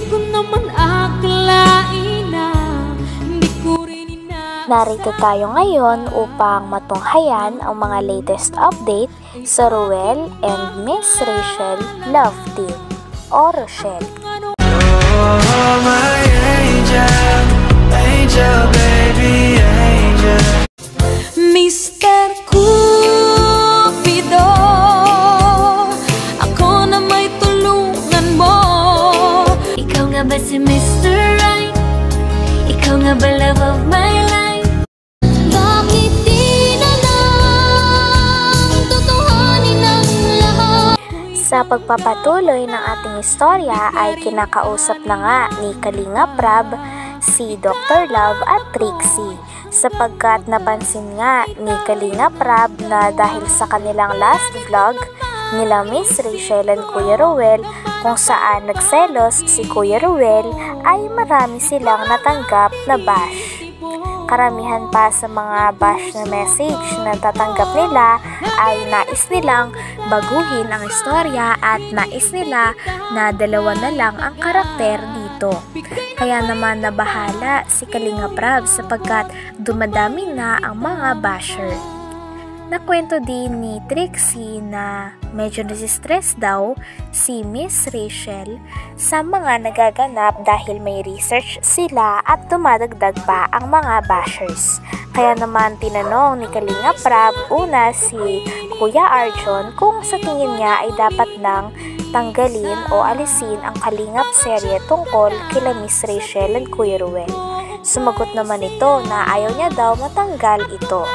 ko naman akalain na hindi ko rin Narito tayo ngayon upang matunghayan ang mga latest update sa Ruel and Miss Rachel Love Team o Rochelle. Oh, my angel, angel, baby, angel. Mr. Cupido, ako na may tulungan mo. Ikaw nga ba si Mr. Right? Ikaw nga ba love of my life? Bakit di na lang tutuhanin ang lahat? Sa pagpapatuloy ng ating istorya ay kinakausap na nga ni Kalinga Prab si Dr. Love at Trixie, sapagkat napansin nga ni Kalinga Prab na dahil sa kanilang last vlog nila Miss Rachel and Kuya Ruel kung saan nagselos si Kuya Ruel ay marami silang natanggap na bash. Karamihan pa sa mga bash na message na tatanggap nila ay nais nilang baguhin ang istorya at nais nila na dalawa na lang ang karakter dito. Kaya naman nabahala si Kalinga Prab sapagkat dumadami na ang mga basher. Nakwento din ni Trixie na medyo nasistress daw si Miss Rachel sa mga nagaganap dahil may research sila at dumadagdag pa ang mga bashers. Kaya naman tinanong ni Kalinga Prab una si Kuya Arjon kung sa tingin niya ay dapat nang tanggalin o alisin ang Kalingap serye tungkol kila Miss Rachel and Kuya Ruel. Sumagot naman ito na ayaw niya daw matanggal ito.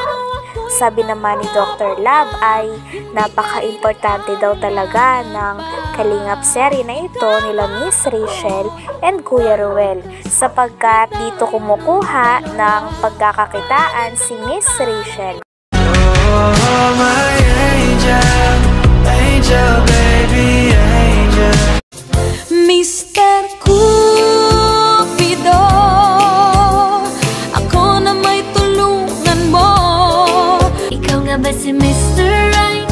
Sabi naman ni Dr. Love ay napaka-importante daw talaga ng Kalingap serye na ito nila Miss Rachel and Kuya Ruel sapagkat dito kumukuha ng pagkakakitaan si Miss Rachel. Oh, my angel, angel, baby, angel. Mr. Cupido, ako na may tulungan mo. Ikaw nga ba si Mr. Right?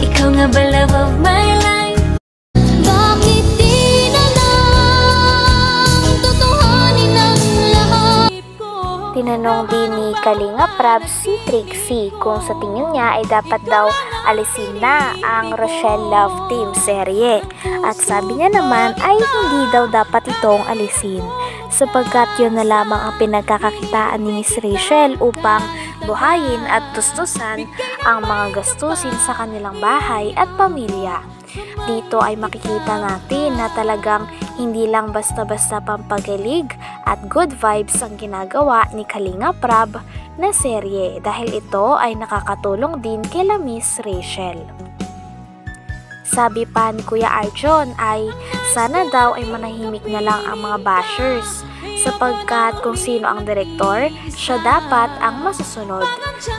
Ikaw nga ba love of my life? Bakit di na lang tutuhanin ang lahat? Tinanong din ni Kalinga Prab si Trixie kung sa tingin niya ay dapat daw alisin na ang Rochelle Love Team serye. At sabi niya naman ay hindi daw dapat itong alisin sapagkat yun na lamang ang pinagkakakitaan ni Miss Rachel upang buhayin at tustusan ang mga gastusin sa kanilang bahay at pamilya. Dito ay makikita natin na talagang hindi lang basta-basta pampagalig at good vibes ang ginagawa ni Kalinga Prab na serye dahil ito ay nakakatulong din kila Miss Rachel. Sabi pa ni Kuya Arjon ay sana daw ay manahimik na lang ang mga bashers sapagkat kung sino ang direktor, siya dapat ang masusunod.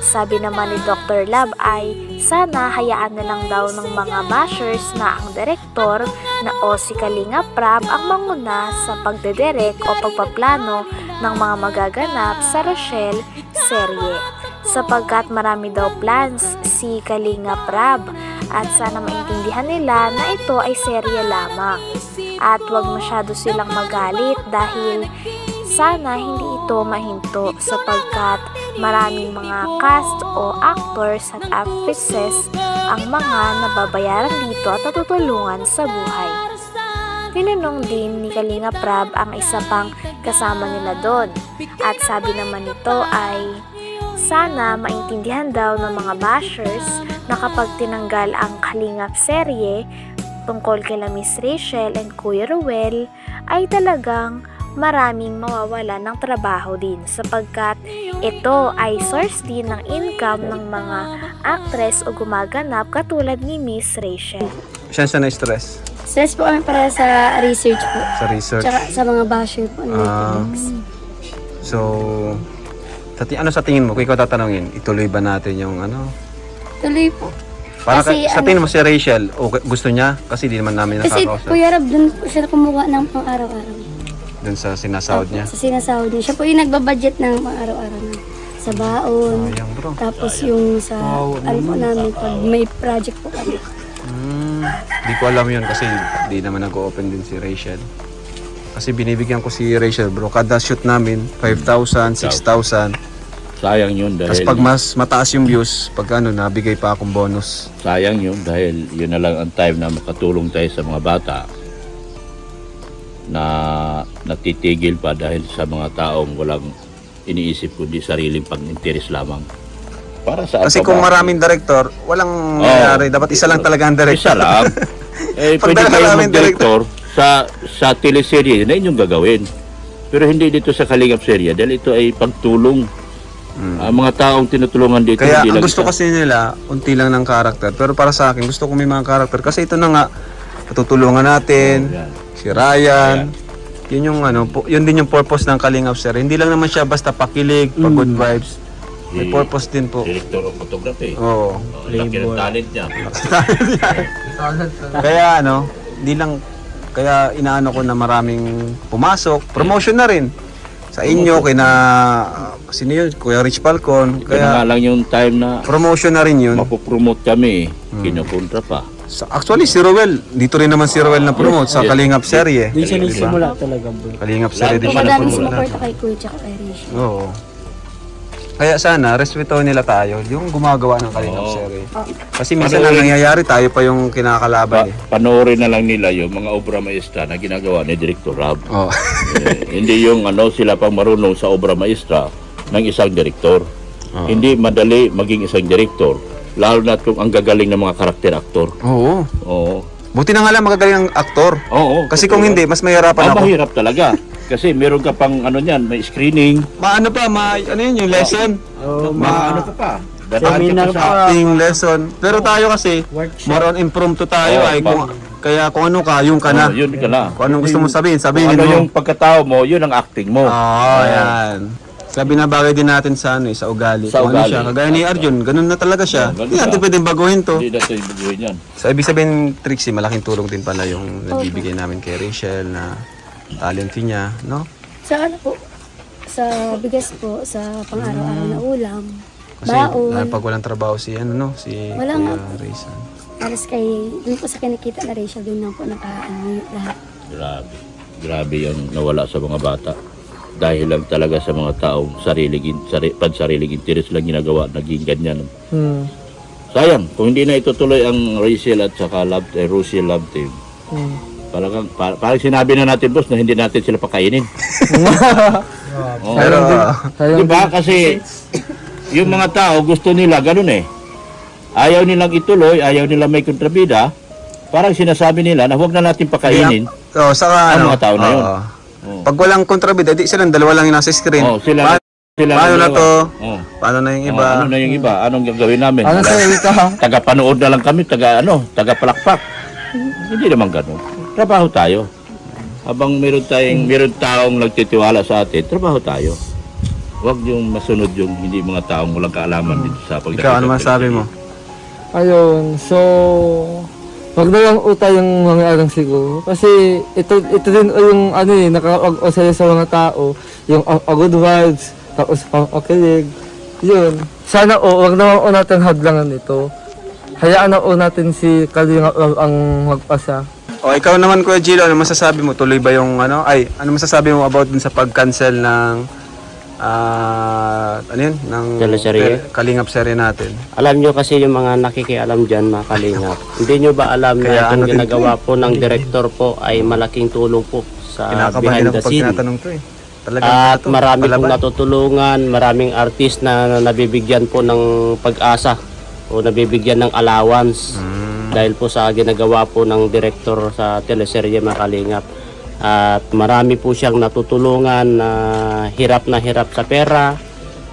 Sabi naman ni Dr. Love ay sana hayaan na lang daw ng mga bashers na ang direktor na o si Kalinga Prab ang manguna sa pagdedirect o pagpaplano ng mga magaganap sa Rochelle serye sapagkat marami daw plans si Kalinga Prab at sana maintindihan nila na ito ay serye lamang at huwag masyado silang magalit dahil sana hindi ito mahinto sapagkat maraming mga cast o actors at actresses ang mga nababayaran dito at natutulungan sa buhay. Tinanong din ni Kalinga Prab ang isa pang kasama nila doon at sabi naman nito ay sana maintindihan daw ng mga bashers na kapag tinanggal ang Kalingap serye tungkol kila Miss Rachel and Kuya Ruel ay talagang maraming mawawala ng trabaho din sapagkat ito ay source din ng income ng mga actress o gumaganap katulad ni Miss Rachel. Saan siya na-stress? Stress po kami para sa research po. Sa research? Tsaka sa mga basher po. So, ano sa tingin mo? Kung ikaw tatanungin, ituloy ba natin yung ano? Tuloy po. Para sa tingin mo si Rachel, gusto niya? Kasi di naman namin nakakausap. Kasi Kuya Rab, doon po siya kumuha ng pang-araw-araw. Doon sa sinasahod niya? Sa sinasahod niya. Siya po yung nagbabudget ng pang-araw-araw na. Sa baon. Sayang, bro. Tapos yung sa, ano po namin, pag may project po kami. Di ko alam yun kasi di naman nag-open din si Rachel. Kasi binibigyan ko si Rachel bro, kada shoot namin 5,000, 6,000. Sayang yun dahil... Tapos pag mas mataas yung views, pag ano, nabigay pa akong bonus. Sayang yun dahil yun na lang ang time na makatulong tayo sa mga bata na natitigil pa dahil sa mga taong walang iniisip kundi sariling pag-interes lamang. Para sa Kasi kung maraming director, walang nangyari. Dapat isa lang talaga ang director. Isa lang. Pwede kayo mag-director sa teleserye na inyong gagawin. Pero hindi dito sa Kalingap serye dahil ito ay pagtulong. Ang mga taong tinutulungan dito. Kaya ang gusto kasi nila, unti lang ng karakter. Pero para sa akin, gusto ko may mga karakter. Kasi ito na nga, patutulungan natin, si Ryan. Yun yung ano, yun din yung purpose ng Kalingap serye. Hindi lang naman siya basta pakilig, pag good vibes. May purpose din po. Director of photography. Oo. Laki ng talent niya. Kaya ano, hindi lang, kaya inaano ko na maraming pumasok. Promotion na rin. Sa inyo, kina, sino yun? Kuya Rich Falcon. Kaya nga lang yung time na promotion na rin yun. mapopromote kami, kinukontra pa. Actually, si Rowel, dito rin naman si Rowel na promote sa Kalingap serye. Di siya nagsimula talaga bro. Kalingap serye din siya na Madaming promote. sumuporta kay Kuya tsaka kay Rachel. Oo. Kaya sana, respeto nila tayo, yung gumagawa ng Kalingap serye. Kasi minsan ang nangyayari, tayo pa yung kinakalaban eh. Panoorin na lang nila yung mga obra maestra na ginagawa ni Director Rob. Oh. Hindi yung ano, sila pang marunong sa obra maestra ng isang direktor. Hindi madali maging isang direktor, lalo na kung ang gagaling ng mga karakter aktor. Oo. Oo. Buti na nga lang magagaling ang aktor. Oo. Kasi kung hindi, mas mahirapan ako. Mahirap talaga. Kasi meron ka pang ano niyan, may screening. Ano pa, ano yun, yung lesson? Ano ka pa? Seminar Dadaan ka pa. Acting lesson. Pero tayo kasi, more on impromptu tayo ay kaya kung ano ka, yung ka na. Yun ka na. Kung anong gusto mo sabihin, Kung sabihin ano mo. yung pagkatao mo, yun ang acting mo. Yan. Sabi na bagay din natin sa ano sa ugali. Sa Kung ano ugali. siya, kagaya ni Arjun, ganun na talaga siya. Ganun Hindi natin siya. pwedeng baguhin to. Hindi natin ibubuhin yan. So, ibig sabihin, Trixie, malaking tulong din pala yung nabibigay namin kay Rachel na talent niya, no? Sa ano po, sa bigas po, sa pang-araw-araw na ulam, Kasi baon, pag walang trabaho si Wala nga Kuya po. Raysan. alas kay, dun po sa kinikita na Rachel, dun lang po naka-ano lahat. Grabe. Grabe yung nawala sa mga bata. Dahil lang talaga sa mga taong pansariling interes lang ginagawa, naging ganyan. Sayang, kung hindi na itutuloy ang Rachel at saka Russell Love Team. Parang sinabi na natin, boss, na hindi natin sila pakainin. Oo. Pero, Di ba? Kasi yung mga tao gusto nila ganun eh. Ayaw nilang ituloy, ayaw nilang may kontrabida. Parang sinasabi nila na huwag na natin pakainin saka ang mga tao na yun. Pag walang kontrabida, di silang dalawa lang yung nasa screen. Sila Paano na dalawa. to? Oo. Paano na yung iba? Ano na yung iba? Anong gagawin namin? Ano sa ito ha? Taga-panood na lang kami, taga-palakpak. Hindi naman ganun. Trabaho tayo. Habang meron taong nagtitiwala sa atin, trabaho tayo. Huwag yung masunod yung hindi mga taong walang kaalaman dito sa pagdating. Ikaw, ano masabi mo? Ayun, so wag na lang utay yung mga arang siguro. Kasi ito din yung ano eh, nakakag-osaya sa mga tao. Yung good vibes, tapos pang-akilig. Yun. Sana wag na lang natin hadlangan ito. Hayaan na natin si Kalingap ang magpasa. O ikaw naman Kuya Gilo, ano masasabi mo? Tuloy ba yung ano? Ano masasabi mo about dun sa pag-cancel ng ano yun? Ng Teleserye? Kalingap serye natin. Alam nyo kasi yung mga nakikialam dyan, mga kalingap. Hindi nyo ba alam Kaya na itong ano din ginagawa po ng director po ay malaking tulong po sa Kinakabahan din behind ako the pag scene. tinatanong to eh. Talagang At ano to, marami pong palaban. natutulungan, maraming artist na nabibigyan po ng pag-asa o nabibigyan ng allowance dahil po sa ginagawa po ng director sa teleserye mga kalingap. At marami po siyang natutulungan na hirap sa pera,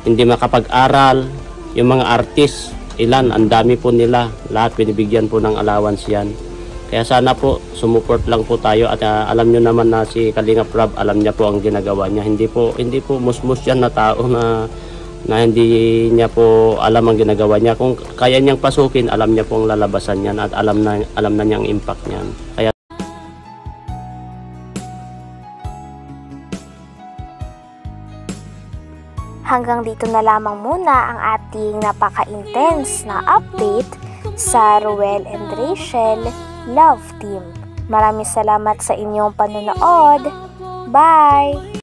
hindi makapag-aral. Yung mga artist, ilan, ang dami po nila, lahat binibigyan po ng allowance yan. Kaya sana po, sumuport lang po tayo at alam nyo naman na si Kalingap Rob, alam niya po ang ginagawa niya. Hindi po musmus yan na tao na hindi niya po alam ang ginagawa niya. Kung kaya niyang pasukin, alam niya po ang lalabasan niyan at alam na niya ang impact niyan. Kaya Hanggang dito na lamang muna ang ating napaka-intense na update sa Rowel and Rachel Love Team. Maraming salamat sa inyong panonood. Bye!